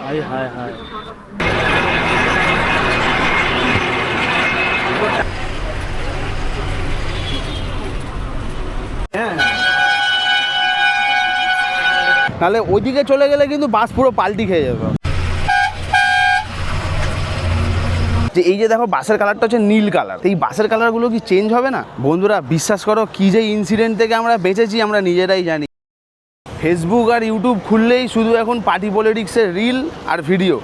হায় হায় হায়, নাহলে ওইদিকে চলে গেলে কিন্তু বাস পুরো পাল্টি খেয়ে যাবে। যে এই যে দেখো বাসের কালারটা হচ্ছে নীল কালার, এই বাসের কালারগুলো কি চেঞ্জ হবে না? বন্ধুরা বিশ্বাস করো, কি যে ইনসিডেন্ট থেকে আমরা বেঁচেছি আমরা নিজেরাই জানি। ফেসবুক আর ইউটিউব খুললেই শুধু এখন পার্টি পলিটিক্সের রিল আর ভিডিও,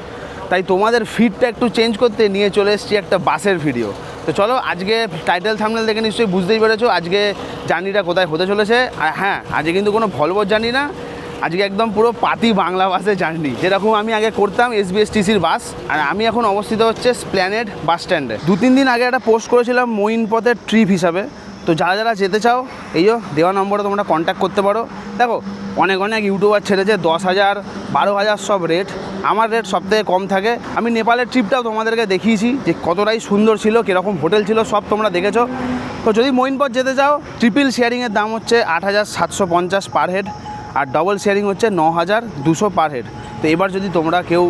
তাই তোমাদের ফিডটা একটু চেঞ্জ করতে নিয়ে চলে এসেছি একটা বাসের ভিডিও। তো চলো, আজকে টাইটেল থাম্বনেল দেখে নিশ্চয়ই বুঝতেই পেরেছো আজকে জার্নিটা কোথায় হতে চলেছে। আর হ্যাঁ, আজকে কিন্তু কোনো ভলভোর জার্নি না, আজকে একদম পুরো পাতি বাংলা বাসের জার্নি, যেরকম আমি আগে করতাম এসবিএসটিসির বাস। আর আমি এখন অবস্থিত হচ্ছে স্প্ল্যানেড বাস স্ট্যান্ডে। 2-3 দিন আগে একটা পোস্ট করেছিলাম মঈনপথের ট্রিপ হিসাবে। তো যারা যারা যেতে চাও, এই দেওয়া নম্বরে তোমরা কন্ট্যাক্ট করতে পারো। দেখো অনেক অনেক ইউটিউবার ছেড়েছে 10,000, 12,000 সব রেট, আমার রেট সবথেকে কম থাকে। আমি নেপালের ট্রিপটাও তোমাদেরকে দেখিয়েছি যে কতটাই সুন্দর ছিল, কীরকম হোটেল ছিল, সব তোমরা দেখেছো। তো যদি মঈনপথ যেতে চাও, ট্রিপল শেয়ারিংয়ের দাম হচ্ছে 8,750 পার হেড, আর ডবল শেয়ারিং হচ্ছে 9,200 পার হেড। তো এবার যদি তোমরা কেউ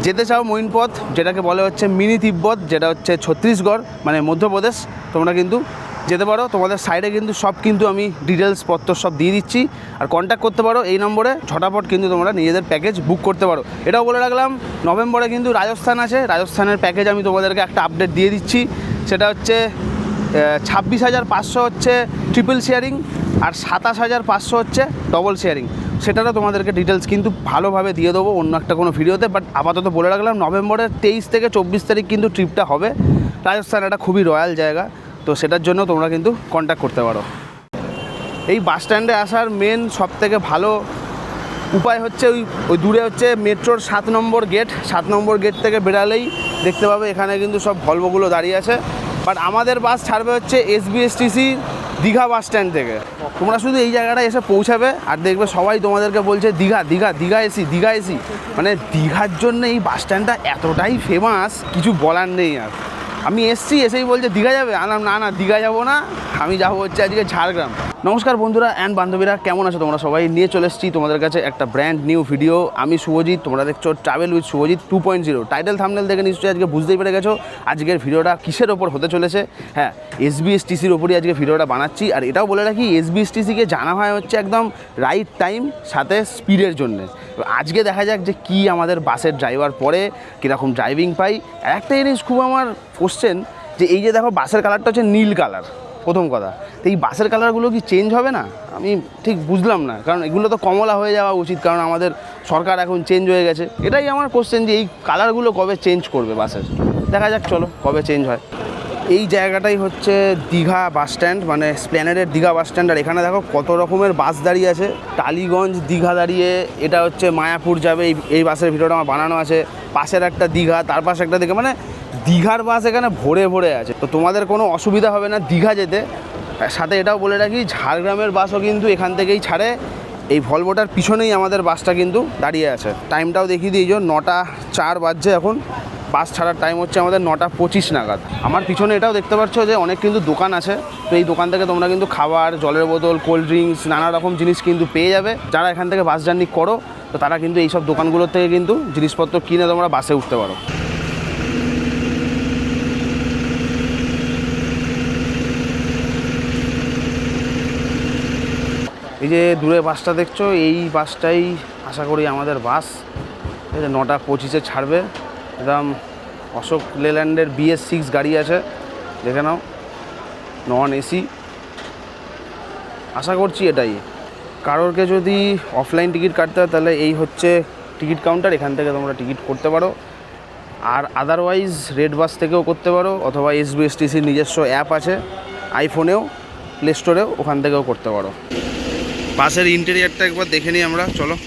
যেতে চাও মঈনপথ, যেটাকে বলে হচ্ছে মিনি তিব্বত, যেটা হচ্ছে ছত্তিশগড় মানে মধ্যপ্রদেশ, তোমরা কিন্তু যেতে পারো। তোমাদের সাইডে কিন্তু সব কিন্তু আমি ডিটেলস পত্র সব দিয়ে দিচ্ছি, আর কন্ট্যাক্ট করতে পারো এই নম্বরে। ঝটাপট কিন্তু তোমরা নিজেদের প্যাকেজ বুক করতে পারো। এটাও বলে রাখলাম, নভেম্বরে কিন্তু রাজস্থান আছে, রাজস্থানের প্যাকেজ আমি তোমাদেরকে একটা আপডেট দিয়ে দিচ্ছি। সেটা হচ্ছে 26,500 হচ্ছে ট্রিপল শেয়ারিং, আর 27,500 হচ্ছে ডবল শেয়ারিং। সেটারও তোমাদেরকে ডিটেলস কিন্তু ভালোভাবে দিয়ে দেবো অন্য একটা কোনো ভিডিওতে। বাট আপাতত বলে রাখলাম, নভেম্বরের 23 থেকে 24 তারিখ কিন্তু ট্রিপটা হবে। রাজস্থান একটা খুবই রয়্যাল জায়গা, তো সেটার জন্য তোমরা কিন্তু কন্ট্যাক্ট করতে পারো। এই বাস স্ট্যান্ডে আসার মেন সবথেকে ভালো উপায় হচ্ছে ওই দূরে হচ্ছে মেট্রোর 7 নম্বর গেট। 7 নম্বর গেট থেকে বেরালেই দেখতে পাবে এখানে কিন্তু সব ভলভোগুলো দাঁড়িয়ে আছে। বাট আমাদের বাস ছাড়বে হচ্ছে এসবিএসটিসি দীঘা বাস স্ট্যান্ড থেকে। তোমরা শুধু এই জায়গাটায় এসে পৌঁছাবে আর দেখবে সবাই তোমাদেরকে বলছে দীঘা দীঘা দীঘা এসি, দীঘা এসি। মানে দীঘার জন্য এই বাস স্ট্যান্ডটা এতটাই ফেমাস, কিছু বলার নেই। আর আমি এসেই বলছে দীঘা যাবে, আনলাম না না দীঘা যাবো না, আমি যাবো হচ্ছে আজকে ঝাড়গ্রাম। নমস্কার বন্ধুরা অ্যান্ড বান্ধবীরা, কেমন আছো তোমরা সবাই? নিয়ে চলে এসেছি তোমাদের কাছে একটা ব্র্যান্ড নিউ ভিডিও। আমি শুভজিৎ, তোমরা দেখছো travel with Subhajit 2.0। Title thumbnail দেখে নিশ্চয়ই আজকে বুঝতেই পেরে গেছো আজকের ভিডিওটা কিসের ওপর হতে চলেছে। হ্যাঁ, এসবিএসটিসির ওপরই আজকে ভিডিওটা বানাচ্ছি। আর এটাও বলে রাখি, এসবিএসটিসিকে জানা হয় হচ্ছে একদম রাইট টাইম সাথে স্পিডের জন্যে। আজকে দেখা যাক যে কি আমাদের বাসের ড্রাইভার পরে কীরকম ড্রাইভিং পাই। একটা জিনিস খুব আমার কোশ্চেন, যে এই যে দেখো বাসের কালারটা হচ্ছে নীল কালার, প্রথম কথা। তো এই বাসের কালারগুলো কি চেঞ্জ হবে না? আমি ঠিক বুঝলাম না, কারণ এগুলো তো কমলা হয়ে যাওয়া উচিত, কারণ আমাদের সরকার এখন চেঞ্জ হয়ে গেছে। এটাই আমার কোশ্চেন যে এই কালারগুলো কবে চেঞ্জ করবে বাসের। দেখা যাক চলো কবে চেঞ্জ হয়। এই জায়গাটাই হচ্ছে দীঘা বাস স্ট্যান্ড, মানে স্প্ল্যানেডের দীঘা বাস স্ট্যান্ড। আর এখানে দেখো কত রকমের বাস দাঁড়িয়ে আছে। টালিগঞ্জ দীঘা দাঁড়িয়ে, এটা হচ্ছে মায়াপুর যাবে, এই বাসের ভিডিওটা আমার বানানো আছে। পাশের একটা দীঘা, তার পাশে একটা দীঘা, মানে দীঘার বাস এখানে ভরে ভরে আছে। তো তোমাদের কোনো অসুবিধা হবে না দীঘা যেতে। সাথে এটাও বলে রাখি, ঝাড়গ্রামের বাসও কিন্তু এখান থেকেই ছাড়ে। এই ভলভোটার পিছনেই আমাদের বাসটা কিন্তু দাঁড়িয়ে আছে। টাইমটাও দেখিয়ে দিই, 9:04 বাজছে এখন। বাস ছাড়ার টাইম হচ্ছে আমাদের 9:25 নাগাদ। আমার পিছনে এটাও দেখতে পাচ্ছ যে অনেক কিন্তু দোকান আছে। তো এই দোকান থেকে তোমরা কিন্তু খাবার, জলের বোতল, কোল্ড ড্রিঙ্কস, নানা রকম জিনিস কিন্তু পেয়ে যাবে। যারা এখান থেকে বাস জার্নি করো, তো তারা কিন্তু এইসব দোকানগুলোর থেকে কিন্তু জিনিসপত্র কিনে তোমরা বাসে উঠতে পারো। এই যে দূরে বাসটা দেখছো, এই বাসটাই আশা করি আমাদের বাস। এই যে 9:25 ছাড়বে। একদম অশোক লেল্যান্ডের BS6 গাড়ি আছে, দেখে নাও, নন এসি। আশা করছি এটাই। কারোরকে যদি অফলাইন টিকিট কাটতে হয় তাহলে এই হচ্ছে টিকিট কাউন্টার, এখান থেকে তোমরা টিকিট করতে পারো। আর আদারওয়াইজ রেড বাস থেকেও করতে পারো, অথবা এসবিএসটিসির নিজস্ব অ্যাপ আছে আইফোনেও, প্লে স্টোরেও, ওখান থেকেও করতে পারো। বাসের ইন্টেরিয়ারটা একবার দেখে নিই আমরা, চলো।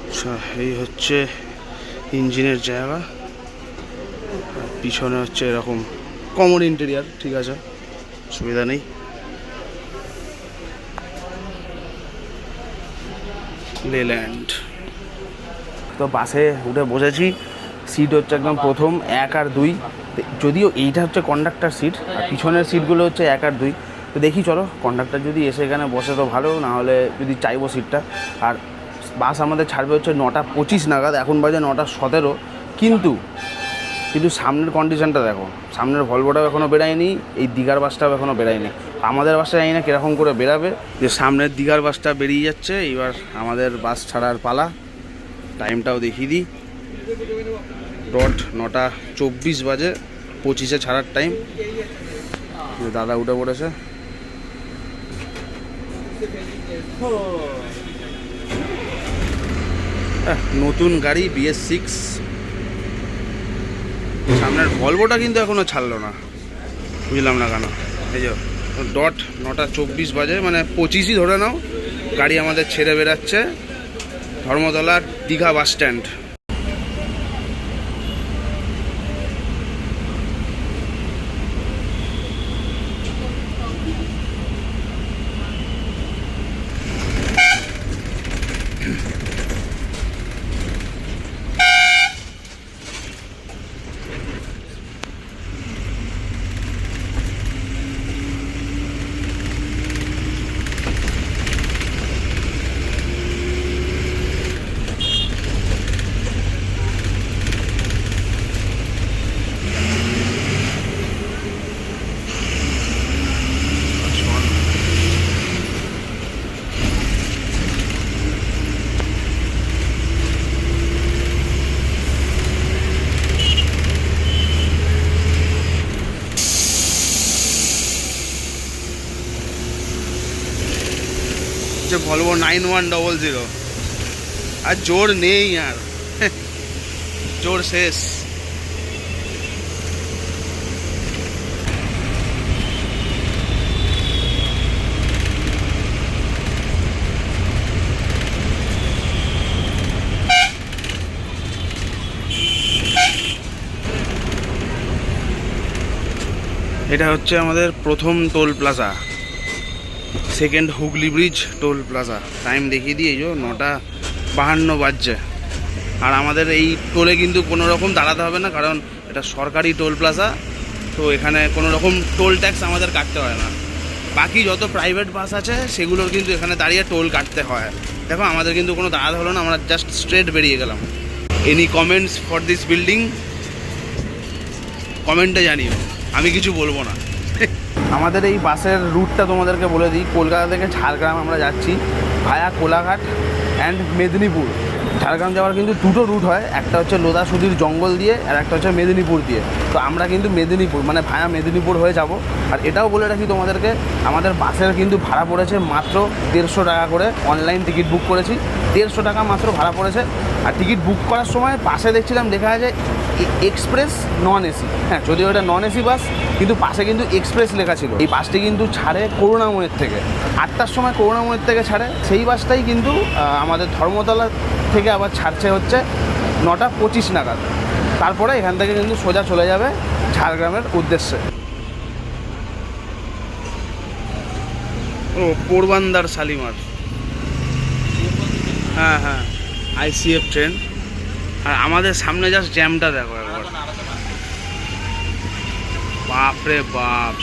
আচ্ছা, এই হচ্ছে ইঞ্জিনের জায়গা, পিছনে হচ্ছে এরকম কমন ইন্টেরিয়ার, ঠিক আছে, সুবিধা নেই। লেল্যান্ড। তো বাসে উঠে বসেছি, সিট হচ্ছে একদম প্রথম 1 আর 2, যদিও এইটা হচ্ছে কন্ডাক্টর সিট আর পিছনের সিটগুলো হচ্ছে 1 আর 2। তো দেখি চলো, কন্ডাক্টর যদি এসে এখানে বসে তো ভালো, না হলে যদি চাইবো সিটটা। আর বাস আমাদের ছাড়বে হচ্ছে 9:25 নাগাদ, এখন বাজে 9:17। কিন্তু সামনের কন্ডিশনটা দেখো, সামনের ভলভোটাও এখনও বেরায়নি, এই দীঘার বাসটাও এখনও বেরায়নি। আমাদের বাসটা জানি না কীরকম করে বেরাবে। যে সামনের দীঘার বাসটা বেরিয়ে যাচ্ছে, এবার আমাদের বাস ছাড়ার পালা। টাইমটাও দেখিয়ে দিই, ডট 9:24 বাজে, 25-এ ছাড়ার টাইম। দাদা উঠে পড়েছে। নতুন গাড়ি BS6। সামনের ভলভোটা কিন্তু এখনও ছাড়লো না, বুঝলাম না কেন। এই যে ডট 9:24 বাজে, মানে 25ই ধরে নাও, গাড়ি আমাদের ছেড়ে বেরাচ্ছে ধর্মতলার দীঘা বাস স্ট্যান্ড। ভলভো 9100, আর জোর নেই, আর জোর শেষ। এটা হচ্ছে আমাদের প্রথম toll plaza, second Hooghly bridge toll plaza. Time দেখিয়ে দিই, এই যে 9:52 বাজছে। আর আমাদের এই টোলে কিন্তু কোনো রকম দাঁড়াতে হবে না, কারণ এটা সরকারি টোল প্লাজা, তো এখানে কোনো রকম টোল ট্যাক্স আমাদের কাটতে হয় না। বাকি যত প্রাইভেট বাস আছে সেগুলোর কিন্তু এখানে দাঁড়িয়ে টোল কাটতে হয়। দেখো আমাদের কিন্তু কোনো দাঁড়াতে হলো না, আমরা জাস্ট স্ট্রেট বেরিয়ে গেলাম। Any comments for this building? কমেন্টে জানিও, আমি কিছু বলবো না। আমাদের এই বাসের রুটটা তোমাদেরকে বলে দিই। কলকাতা থেকে ঝাড়গ্রাম আমরা যাচ্ছি ভায়া কোলাঘাট অ্যান্ড মেদিনীপুর। ঝাড়গ্রাম যাওয়ার কিন্তু দুটো রুট হয়, একটা হচ্ছে লোদাসুদির জঙ্গল দিয়ে, আর একটা হচ্ছে মেদিনীপুর দিয়ে। তো আমরা কিন্তু মেদিনীপুর মানে ভায়া মেদিনীপুর হয়ে যাব। আর এটাও বলে রাখি তোমাদেরকে, আমাদের বাসের কিন্তু ভাড়া পড়েছে মাত্র 150 টাকা করে। অনলাইন টিকিট বুক করেছি, 150 টাকা মাত্র ভাড়া পড়েছে। আর টিকিট বুক করার সময় পাশে দেখছিলাম লেখা আছে এক্সপ্রেস নন এসি। হ্যাঁ, যদিও এটা নন এসি বাস, কিন্তু পাশে কিন্তু এক্সপ্রেস লেখা ছিল। এই বাসটি কিন্তু ছাড়ে করুণাময়ের থেকে, 8টার সময় করুণাময়ের থেকে ছাড়ে। সেই বাসটাই কিন্তু আমাদের ধর্মতলা থেকে আবার ছাড়ছে হচ্ছে 9:25 নাগাদ। তারপরে এখান থেকে কিন্তু সোজা চলে যাবে ঝাড়গ্রামের উদ্দেশ্যে। ও পোরবান্দার শালিমার, হ্যাঁ হ্যাঁ, ICF ট্রেন। আর আমাদের সামনে জাস্ট জ্যামটা দেখো একবার, বাপরে বাপ,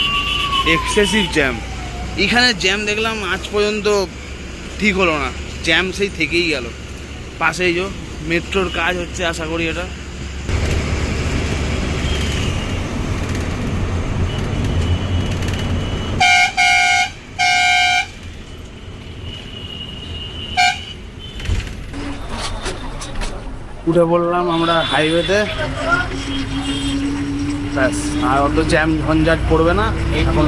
এক্সেসিভ জ্যাম। এখানে জ্যাম দেখলাম আজ পর্যন্ত ঠিক হলো না, জ্যাম সেই থেকেই গেল। পাশেই যে মেট্রোর কাজ হচ্ছে, আশা করি এটা। উঠে পড়লাম আমরা হাইওয়েতে, ব্যাস আর অত জ্যাম ঝঞ্ঝাট পড়বে না এখন।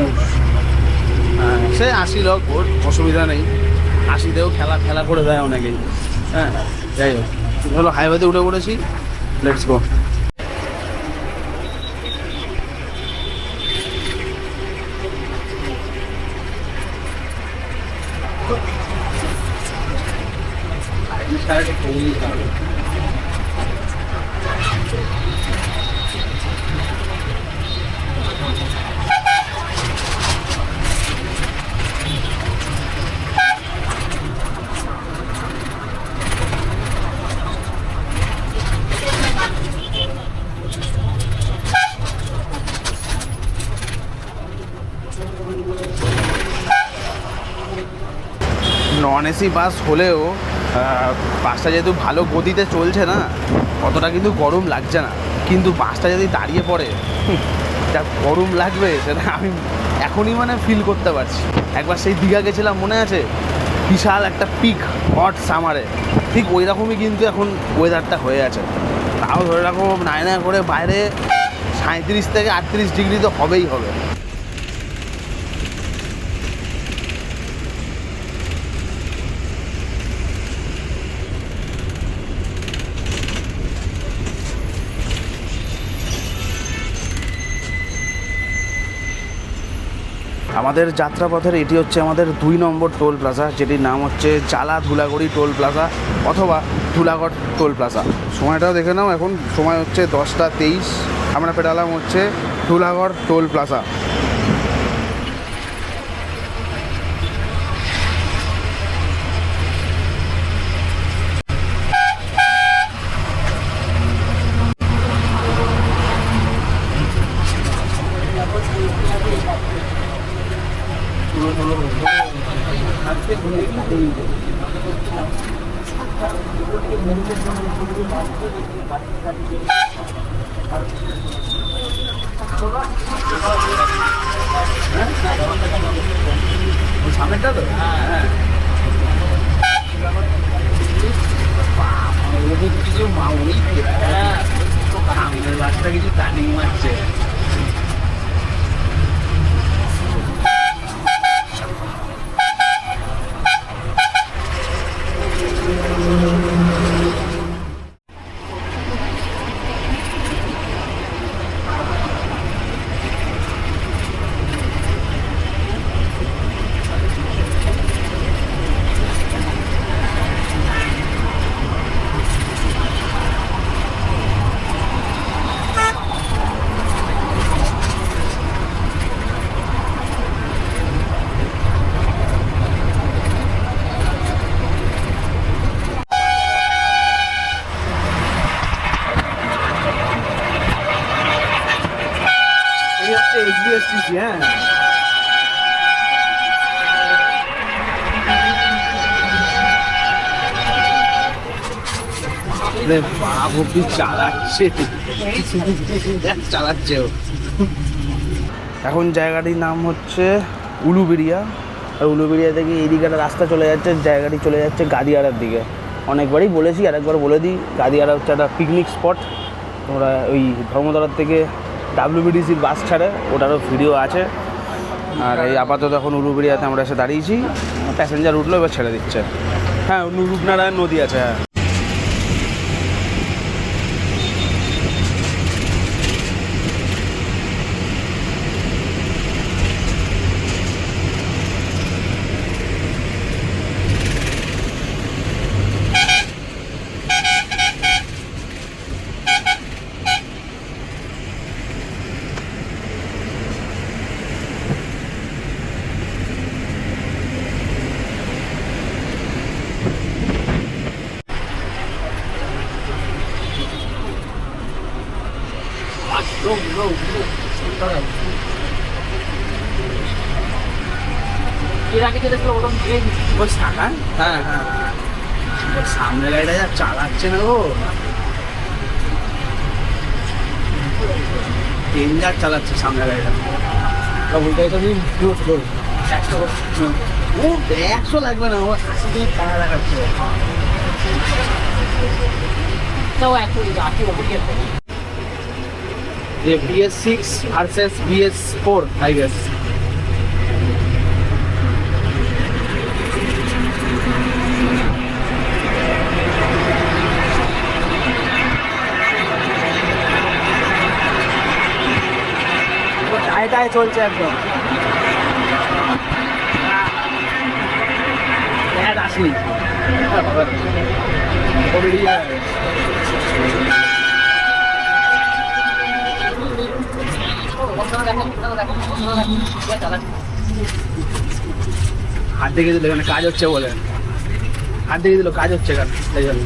সে 80 লোক, ওর অসুবিধা নেই, 80তেও খেলা করে দেয় অনেকেই। হ্যাঁ, যাই হোক, হলো হাইওয়েতে উঠে পড়েছি, লেটস গো। এসি বাস হলেও বাসটা যেহেতু ভালো গতিতে চলছে না, অতটা কিন্তু গরম লাগছে না। কিন্তু বাসটা যদি দাঁড়িয়ে পড়ে যা গরম লাগবে সেটা আমি এখনই মানে ফিল করতে পারছি। একবার সেই দীঘা গেছিলাম মনে আছে, বিশাল একটা পিক হট সামারে, ঠিক ওই রকমই কিন্তু এখন ওয়েদারটা হয়ে আছে। তাও ধরে রাখো নায়না করে বাইরে 37 থেকে 38 ডিগ্রি তো হবেই হবে। আমাদের যাত্রাপথের এটি হচ্ছে আমাদের 2 নম্বর টোল প্লাজা, যেটির নাম হচ্ছে চালা ধুলাগড়ি টোল প্লাজা অথবা ধুলাগড় টোল প্লাজা। সময়টাও দেখে নাও, এখন সময় হচ্ছে 10টা 23। আমরা পেটালাম হচ্ছে ধুলাগড় টোল প্লাজা। সামনেটা তো কিছু মাউনি সামনের বাসটা কিছু টার্নিং মারছে। হ্যাঁ, বাবু চালাচ্ছে চালাচ্ছে। এখন জায়গাটির নাম হচ্ছে উলুবেড়িয়া। আর উলুবেড়িয়া থেকে এইদিকে একটা রাস্তা চলে যাচ্ছে, জায়গাটি চলে যাচ্ছে গাদিয়াড়ার দিকে। অনেকবারই বলেছি, আরেকবার বলে দিই, গাদিয়াড়া হচ্ছে একটা পিকনিক স্পট। তোমরা ওই ধর্মতলার থেকে WBTCর বাস ছাড়ে, ওটারও ভিডিও আছে। আর এই আপাতত এখন উলুবেড়িয়াতে আমরা এসে দাঁড়িয়েছি, প্যাসেঞ্জার উঠলো, এবার ছেড়ে দিচ্ছে। হ্যাঁ, রূপনারায়ণ নদী আছে। হ্যাঁ, এর আগে যেটা ছিল ওটা বস টাকা। হ্যাঁ হ্যাঁ, সামনে গাড়িটা যা চালাচ্ছে না গো, ডেঞ্জার চালাচ্ছে সামনে গাড়িটা। ও 100 লাগবে না, ও 80 দিয়ে টাকা লাগাচ্ছে। তাও একটু আগে ওপরে BS6 versus BS4, I guess. টায় চলছে একদম। আসলি হাত দেখে দিল, এখানে কাজ হচ্ছে বলে হাত দেখে দিল, কাজ হচ্ছে এখানে, তাই জন্য।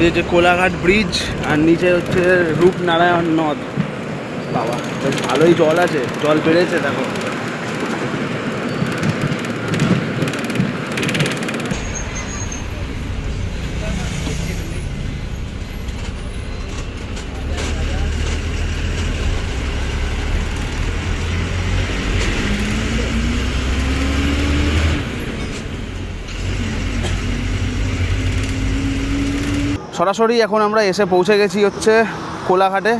এই যে কোলাঘাট ব্রিজ আর নিচে হচ্ছে রূপনারায়ণ নদ। বাবা বেশ ভালোই জল আছে, জল বেড়েছে দেখো। সরাসরি এখন আমরা এসে পৌঁছে গেছি হচ্ছে কোলাঘাটে,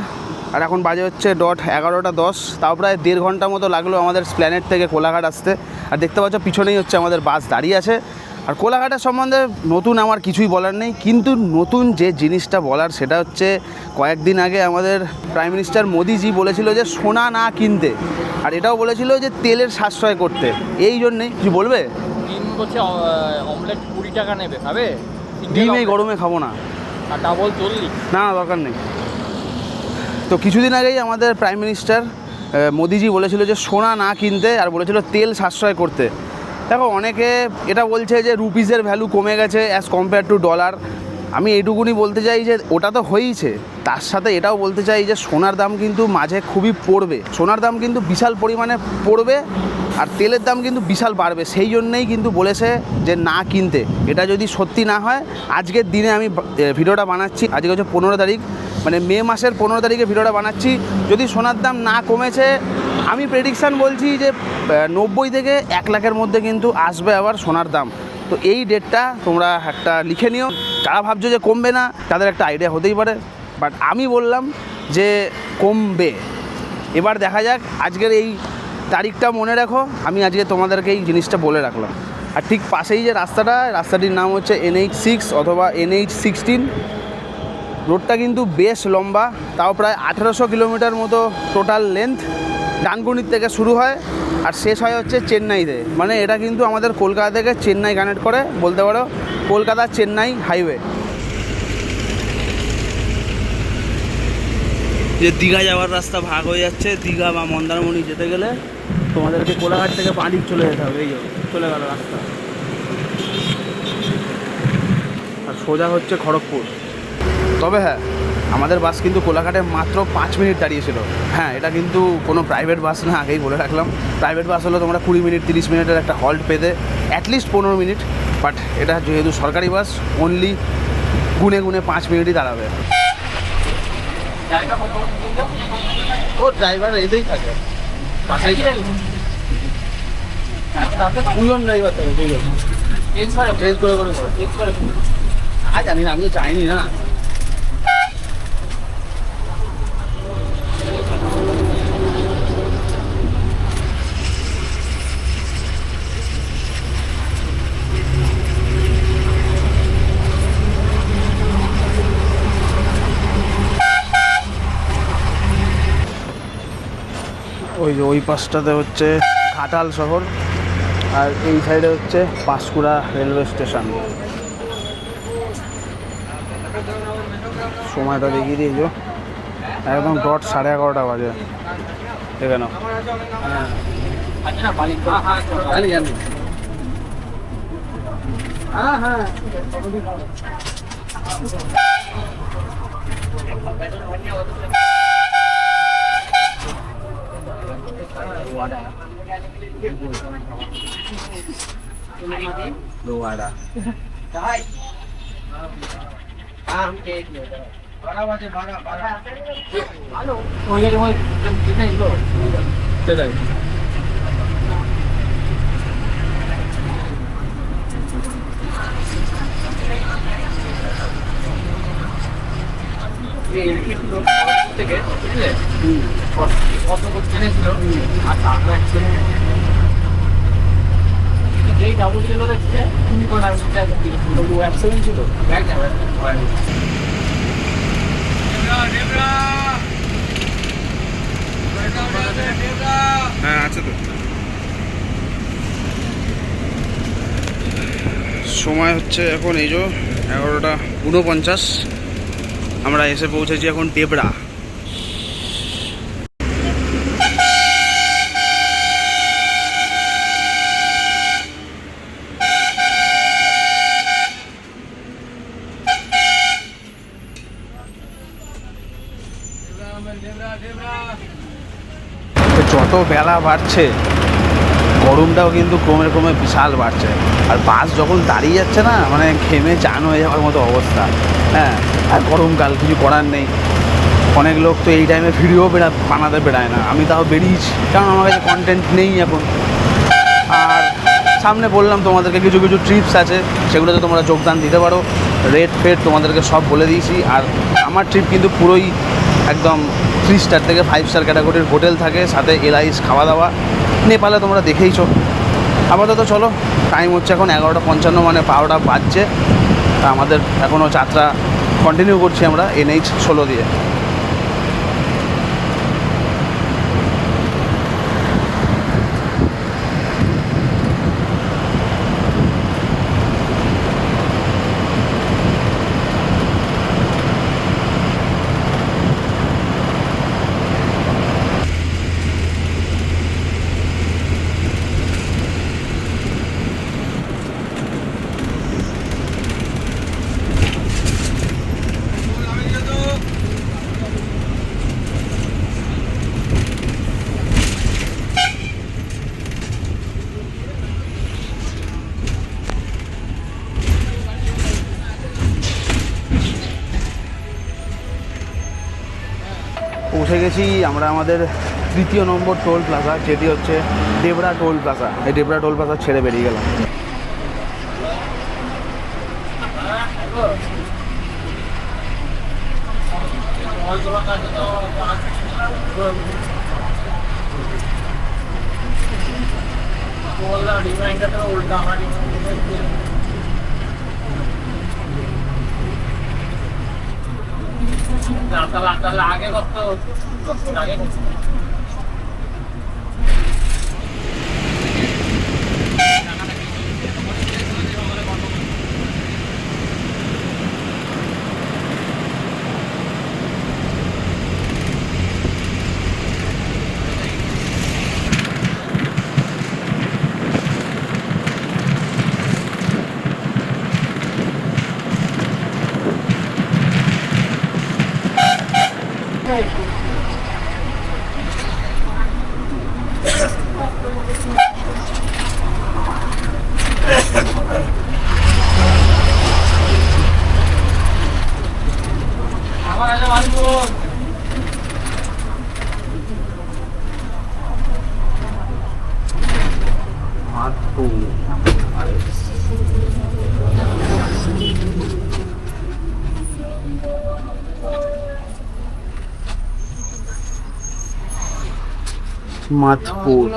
আর এখন বাজে হচ্ছে 11:10। তাও প্রায় 1.5 ঘন্টা মতো লাগলো আমাদের স্প্ল্যানেট থেকে কোলাঘাট আসতে। আর দেখতে পাচ্ছ পিছনেই হচ্ছে আমাদের বাস দাঁড়িয়ে আছে। আর কোলাঘাটের সম্বন্ধে নতুন আমার কিছুই বলার নেই, কিন্তু নতুন যে জিনিসটা বলার সেটা হচ্ছে কয়েকদিন আগে আমাদের প্রাইম মিনিস্টার মোদিজি বলেছিল যে সোনা না কিনতে, আর এটাও বলেছিল যে তেলের সাশ্রয় করতে। এই জন্যেই কিছু বলবে? ডিম বলছে অমলেট 20 টাকা নেবে, খাবে? ডিম এই গরমে খাবো না। আর ডাবল 40? না দরকার নেই। তো কিছুদিন আগেই আমাদের প্রাইম মিনিস্টার মোদিজি বলেছিল যে সোনা না কিনতে, আর বলেছিল তেল সাশ্রয় করতে। দেখো অনেকে এটা বলছে যে রুপিসের ভ্যালু কমে গেছে অ্যাজ কম্পেয়ার টু ডলার। আমি এইটুকুনি বলতে চাই যে ওটা তো হয়েইছে, তার সাথে এটাও বলতে চাই যে সোনার দাম কিন্তু মাঝে খুবই পড়বে, সোনার দাম কিন্তু বিশাল পরিমাণে পড়বে, আর তেলের দাম কিন্তু বিশাল বাড়বে। সেই জন্যেই কিন্তু বলেছে যে না কিনতে। এটা যদি সত্যি না হয়, আজকের দিনে আমি ভিডিওটা বানাচ্ছি, আজকে হচ্ছে 15 তারিখ, মানে মে মাসের 15 তারিখে ভিডিওটা বানাচ্ছি। যদি সোনার দাম না কমেছে, আমি প্রেডিকশান বলছি যে 90 থেকে 1 লাখের মধ্যে কিন্তু আসবে আবার সোনার দাম। তো এই ডেটটা তোমরা একটা লিখে নিও। যারা ভাবছো যে কমবে না, তাদের একটা আইডিয়া হতেই পারে, বাট আমি বললাম যে কমবে। এবার দেখা যাক, আজকের এই তারিখটা মনে রাখো, আমি আজকে তোমাদেরকে এই জিনিসটা বলে রাখলাম। আর ঠিক পাশেই যে রাস্তাটির নাম হচ্ছে NH6 অথবা NH16। রোডটা কিন্তু বেশ লম্বা, তাও প্রায় 1800 কিলোমিটার মতো টোটাল লেন্থ। ডানকুনির থেকে শুরু হয় আর শেষ হয় হচ্ছে চেন্নাইতে। মানে এটা কিন্তু আমাদের কলকাতা থেকে চেন্নাই কানেক্ট করে, বলতে পারো কলকাতা চেন্নাই হাইওয়ে। যে দীঘা যাওয়ার রাস্তা ভাগ হয়ে যাচ্ছে, দীঘা বা মন্দারমণি যেতে গেলে তোমাদেরকে কোলাঘাট থেকে বাঁদিক চলে যেতে হবে। এই চলে গেল রাস্তা, আর সোজা হচ্ছে খড়গপুর। তবে হ্যাঁ, আমাদের বাস কিন্তু কোলাঘাটে মাত্র 5 মিনিট দাঁড়িয়েছিল। হ্যাঁ, এটা কিন্তু কোনো প্রাইভেট বাস না, আগেই বলে রাখলাম। প্রাইভেট বাস হলে তোমরা 20 মিনিট 30 মিনিটের একটা হল্ট পেতে, অ্যাটলিস্ট 15 মিনিট। বাট এটা যেহেতু সরকারি বাস, অনলি গুনে গুনে 5 মিনিটই দাঁড়াবে। ও ড্রাইভার এতেই থাকে, দুজন ড্রাইভার থাকে, দুজন চেঞ্জ করে জানি না, আমি তো চাইনি না। ওই যে ওই পাশটাতে হচ্ছে ঘাটাল শহর, আর এই সাইডে হচ্ছে পাঁশকুড়া রেলওয়ে স্টেশন। সময়টা দেখিয়ে দিয়েছো, একদম ডট 11:30 বাজে। দেখে নাও। হ্যাঁ লোয়াড়া সেটাই। থেকে বুঝলে কত জেনেছিল, আর যেই ডাবল ছিল দেখছে তুমি কোন অ্যাক্সিডেন্ট ছিল। হ্যাঁ আছে তো। সময় হচ্ছে এখন এই যে 11:49। আমরা এসে পৌঁছেছি এখন টেবরা। যত বেলা বাড়ছে গরমটাও কিন্তু ক্রমে ক্রমে বিশাল বাড়ছে, আর বাস যখন দাঁড়িয়ে যাচ্ছে না মানে ঘেমে চান হয়ে যাওয়ার মতো অবস্থা। হ্যাঁ, আর গরমকাল কিছু করার নেই। অনেক লোক তো এই টাইমে ভিডিও বানাতে বেড়ায় না, আমি তাও বেরিয়েছি কারণ আমার কাছে কন্টেন্ট নেই এখন। আর সামনে বললাম তোমাদেরকে কিছু কিছু ট্রিপস আছে, সেগুলোতে তোমরা যোগদান দিতে পারো। রেট ফেট তোমাদেরকে সব বলে দিয়েছি। আর আমার ট্রিপ কিন্তু পুরোই একদম 3 স্টার থেকে 5 স্টার ক্যাটাগরির হোটেল থাকে, সাথে এলআইস খাওয়া দাওয়া। নেপালে তোমরা দেখেইছো। আপাতত চলো, টাইম হচ্ছে এখন 11:55, মানে 12টা বাজছে। আমাদের এখনও যাত্রা কন্টিনিউ করছি আমরা NH 16 দিয়ে। পৌঁছে গেছি আমরা আমাদের 3য় নম্বর টোল প্লাজা, যেটি হচ্ছে ডেবরা টোল প্লাজা। এই ডেবরা টোল প্লাজা ছেড়ে বেরিয়ে গেলাম। আগে কত আগে মাধপুর।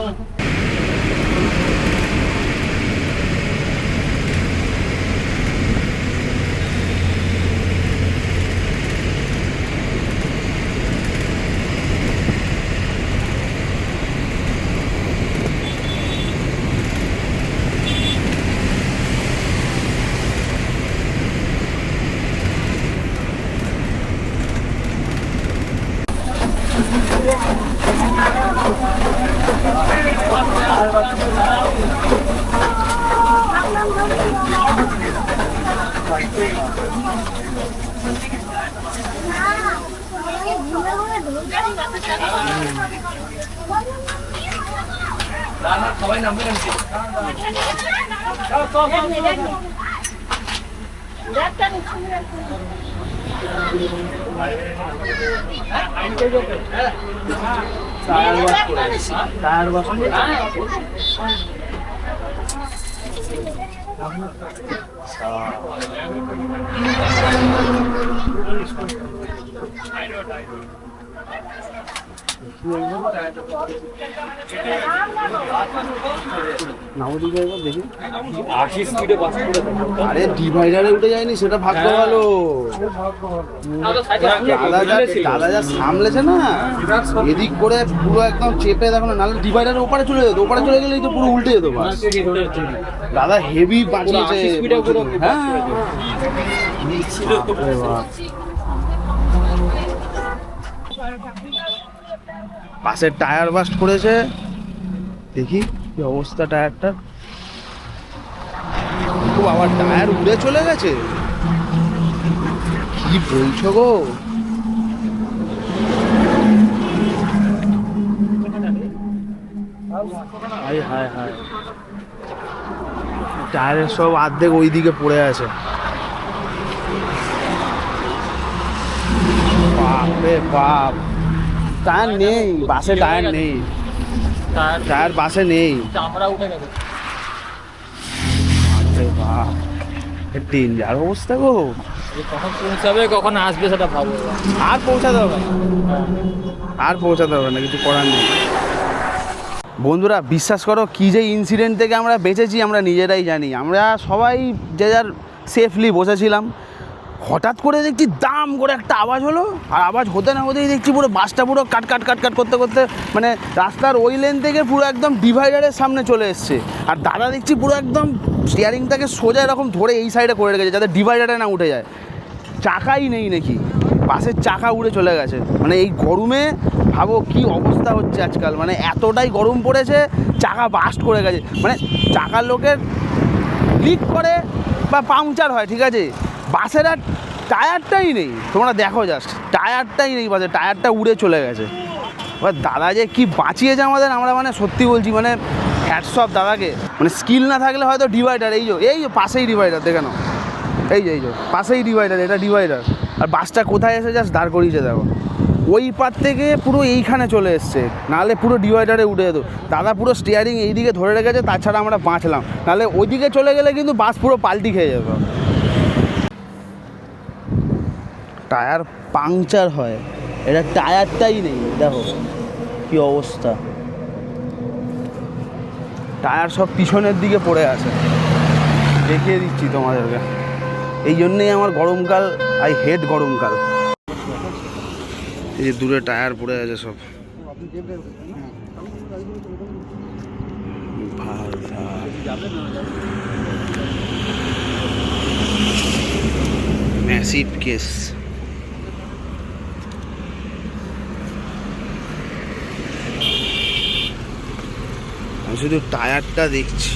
সবাই নামবে দেখি 80 স্পিডে বাস করে। আরে ডিভাইডারে উঠে যায়নি, সেটা ভাগ্য ভালো। দাদা যা সামলেছে না, এদিক করে পুরো একদম চেপে দেখো না, নাহলে ডিভাইডারের ওপারে চলে যেত। ওপারে চলে গেলেই তো পুরো উল্টে যেত বাস। দাদা হেভি বাঁচিয়েছে। হ্যাঁ, পাশের টায়ার বাস্ট করেছে, দেখি কি অবস্থা টায়ারটা। খুব আবার টায়ার উড়ে চলে গেছে, কি বলছো গো? হায় হায় হায়, টায়ারের সব অর্ধেক ওই দিকে পড়ে আছে। বাপরে বাপ, টায়ার নেই বাসে, টায়ার নেই, টায়ার বাসে নেই। চামড়া উঠে গেছে। বাপরে বাপ, ডেঞ্জার অবস্থা গো। কখন পৌঁছাবে কখন আসবে সেটা ভাবো। আর পৌঁছাতে হবে না, আর পৌঁছাতে হবে না, কিছু করার নেই। বন্ধুরা বিশ্বাস করো, কী যে ইনসিডেন্ট থেকে আমরা বেঁচেছি আমরা নিজেরাই জানি। আমরা সবাই যে যার সেফলি বসেছিলাম, হঠাৎ করে দেখছি দাম করে একটা আওয়াজ হলো, আর আওয়াজ হতে না হতেই দেখছি পুরো বাসটা পুরো কাট কাট কাট কাট করতে করতে মানে রাস্তার ওই লেন থেকে পুরো একদম ডিভাইডারের সামনে চলে এসছে। আর দাদা দেখছি পুরো একদম স্টিয়ারিংটাকে সোজা এরকম ধরে এই সাইডে করে রেখেছে যাতে ডিভাইডারে না উঠে যায়। চাকাই নেই নাকি, বাসের চাকা উড়ে চলে গেছে। মানে এই গরমে ভাবো কি অবস্থা হচ্ছে আজকাল, মানে এতটাই গরম পড়েছে, চাকা বাস্ট করে গেছে। মানে চাকার লোকের লিক করে বা পাংচার হয় ঠিক আছে, বাসের আর টায়ারটাই নেই। তোমরা দেখো জাস্ট, টায়ারটাই নেই বাসের, টায়ারটা উড়ে চলে গেছে। এবার দাদা যে কি বাঁচিয়েছে আমাদের, আমরা মানে সত্যি বলছি মানে হ্যাটস অফ দাদাকে। মানে স্কিল না থাকলে হয়তো ডিভাইডার, এই যে পাশেই ডিভাইডার দেখে নাও, এই যে পাশেই ডিভাইডার, এটা ডিভাইডার। আর বাসটা কোথায় এসে জাস্ট দাঁড় করিয়েছে দেখো, ওই পার থেকে পুরো এইখানে চলে এসছে, নাহলে পুরো ডিভাইডারে উঠে যেত। দাদা পুরো স্টিয়ারিং এইদিকে ধরে রেখেছে, তাছাড়া আমরা বাঁচলাম, নাহলে ওইদিকে চলে গেলে কিন্তু বাস পুরো পাল্টি খেয়ে যেত। টায়ার পাংচার হয়, এটা টায়ারটাই নেই, দেখো কি অবস্থা। টায়ার সব পিছনের দিকে পড়ে আছে, দেখিয়ে দিচ্ছি তোমাদেরকে। এই জন্যেই আমার গরমকাল, আই হেট গরমকাল। এই যে দূরে টায়ার পড়ে আছে সব। Massive case. আমি শুধু টায়ারটা দেখছি।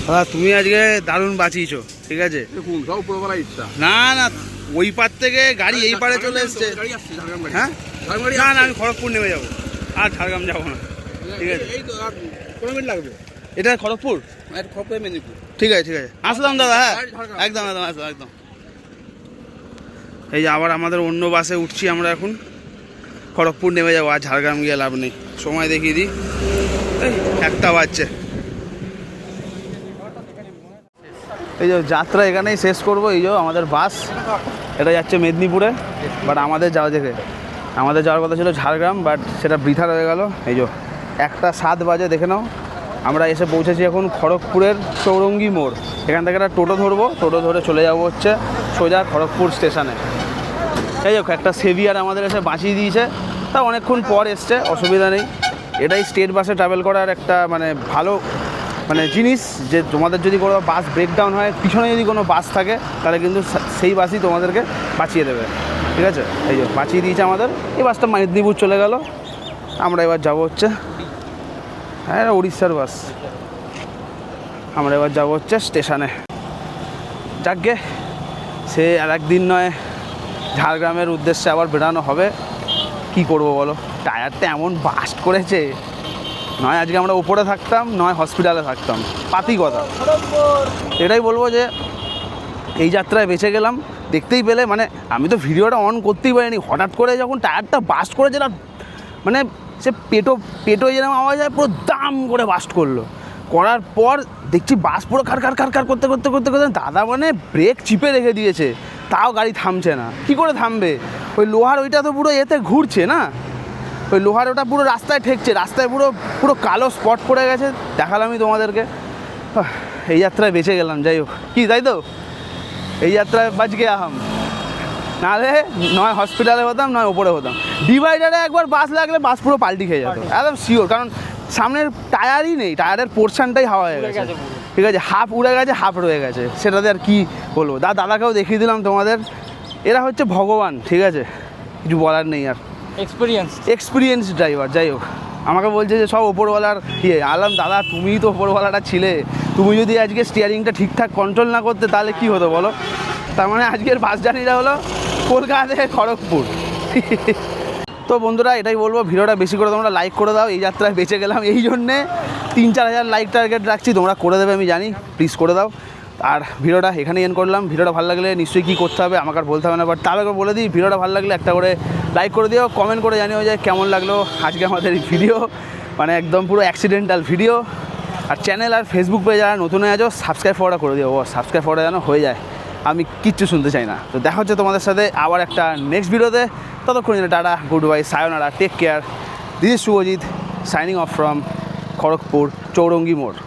দাদা তুমি আজকে দারুণ বাঁচিয়েছো, ঠিক আছে। দেখুন সব উপরবেলা ইচ্ছা। না না, ওই পার থেকে গাড়ি এই পারে চলে এসছে। হ্যাঁ না না, আমি খড়গপুর নেমে যাবো, আর ঝাড়গ্রাম যাবো না, ঠিক আছে। এই তো আর 15 মিনিট লাগবে। এটা খড়গপুর, খড়গপুর মেদিনীপুর। ঠিক আছে ঠিক আছে, আসলাম দাদা। হ্যাঁ একদম একদম আসলাম একদম। এই যে আবার আমাদের অন্য বাসে উঠছি আমরা এখন, খড়গপুর নেমে যাবো, আর ঝাড়গ্রাম গিয়ে লাভ নেই। সময় দেখিয়ে দিই, এই 1টা বাজছে। এই যে যাত্রা এখানেই শেষ করবো। এই যে আমাদের বাস, এটা যাচ্ছে মেদিনীপুরে, বাট আমাদের যাওয়ার কথা ছিল ঝাড়গ্রাম, বাট সেটা বৃথা রয়ে গেল। এই যে 1:07 বাজে, দেখে নাও। আমরা এসে পৌঁছেছি এখন খড়গপুরের চৌরঙ্গি মোড়। এখান থেকে একটা টোটো ধরবো, টোটো ধরে চলে যাবো হচ্ছে সোজা খড়গপুর স্টেশনে। যাই হোক, একটা সেভিয়ার আমাদের এসে বাঁচিয়ে দিয়েছে, তা অনেকক্ষণ পর এসছে, অসুবিধা নেই। এটাই স্টেট বাসে ট্রাভেল করার একটা মানে ভালো মানে জিনিস, যে তোমাদের যদি কোনো বাস ব্রেকডাউন হয়, পিছনে যদি কোনো বাস থাকে, তাহলে কিন্তু সেই বাসই তোমাদেরকে বাঁচিয়ে দেবে, ঠিক আছে। এই যে বাঁচিয়ে দিয়েছে আমাদের। এই বাসটা মেদিনীপুর চলে গেল, আমরা এবার যাবো হচ্ছে, হ্যাঁ এটা উড়িষ্যার বাস। আমরা এবার যাবো হচ্ছে স্টেশনে। যাকগে, সে আর একদিন নয় ঝাড়গ্রামের উদ্দেশ্যে আবার বেরানো হবে। কি করব বলো, টায়ারটা এমন বাস্ট করেছে, নয় আজকে আমরা উপরে থাকতাম, নয় হসপিটালে থাকতাম, পাতি কথা। এটাই বলবো যে এই যাত্রায় বেঁচে গেলাম, দেখতেই পেলে। মানে আমি তো ভিডিওটা অন করতেই পারিনি, হঠাৎ করে যখন টায়ারটা বাস্ট করেছে না, মানে সে পেটো যেরকম আওয়াজ হয়, পুরো দাম করে বাস্ট করলো। করার পর দেখছি বাস পুরো কার করতে করতে করতে করতে দাদা মানে ব্রেক চিপে রেখে দিয়েছে, তাও গাড়ি থামছে না। কি করে থামবে, ওই লোহার ওইটা তো পুরো এতে ঘুরছে না, ওই লোহার ওটা পুরো রাস্তায় ঠেকছে, রাস্তায় পুরো কালো স্পট পড়ে গেছে। দেখালামই তোমাদেরকে। এই যাত্রায় বেঁচে গেলাম, যাই হোক। কি তাই তো, এই যাত্রায় বাঁচ গিয়ে আহাম, নাহলে নয় হসপিটালে হতাম, নয় ওপরে হতাম। ডিভাইডারে একবার বাস লাগলে বাস পুরো পাল্টি খেয়ে যেত, একদম শিওর। কারণ সামনের টায়ারই নেই, টায়ারের পোর্শনটাই হাওয়া হয়ে গেছে, ঠিক আছে। হাফ উড়ে গেছে, হাফ রয়ে গেছে, সেটাতে আর কি বলবো। দাদাকেও দেখিয়ে দিলাম তোমাদের। এরা হচ্ছে ভগবান, ঠিক আছে, কিছু বলার নেই আর। এক্সপিরিয়েন্স ড্রাইভার, যাই হোক। আমাকে বলছে যে সব ওপরওয়ালার ইয়ে। আলাম দাদা তুমিই তো ওপরওয়ালাটা ছিলে, তুমি যদি আজকে স্টিয়ারিংটা ঠিকঠাক কন্ট্রোল না করতে তাহলে কি হতো বলো। তার মানে আজকের বাস জার্নিটা হলো কলকাতা থেকে খড়গপুর। তো বন্ধুরা এটাই বলবো, ভিডিওটা বেশি করে তোমরা লাইক করে দাও। এই যাত্রায় বেঁচে গেলাম এই জন্যে 3-4 হাজার লাইক টার্গেট রাখছি, তোমরা করে দেবে আমি জানি, প্লিজ করে দাও। আর ভিডিওটা এখানে এন্ড করলাম। ভিডিওটা ভালো লাগলে নিশ্চয়ই কী করতে হবে আমাকে আর বলতে হবে না, বাট তাও একবার বলে দিই, ভিডিওটা ভালো লাগলে একটা করে লাইক করে দিও, কমেন্ট করে জানিও যে কেমন লাগলো আজকে আমাদের এই ভিডিও, মানে একদম পুরো অ্যাক্সিডেন্টাল ভিডিও। আর চ্যানেল আর ফেসবুক পেজে যারা নতুন হয়ে আছো সাবস্ক্রাইব করে দিও, সাবস্ক্রাইব করা যেন হয়ে যায়, আমি কিচ্ছু শুনতে চাই না। তো দেখা হচ্ছে তোমাদের সাথে আবার একটা নেক্সট ভিডিওতে, ততক্ষণ tata, good bye, sayonara, take care. This is Subhajit signing off from Kharagpur Chowringhee মোড়।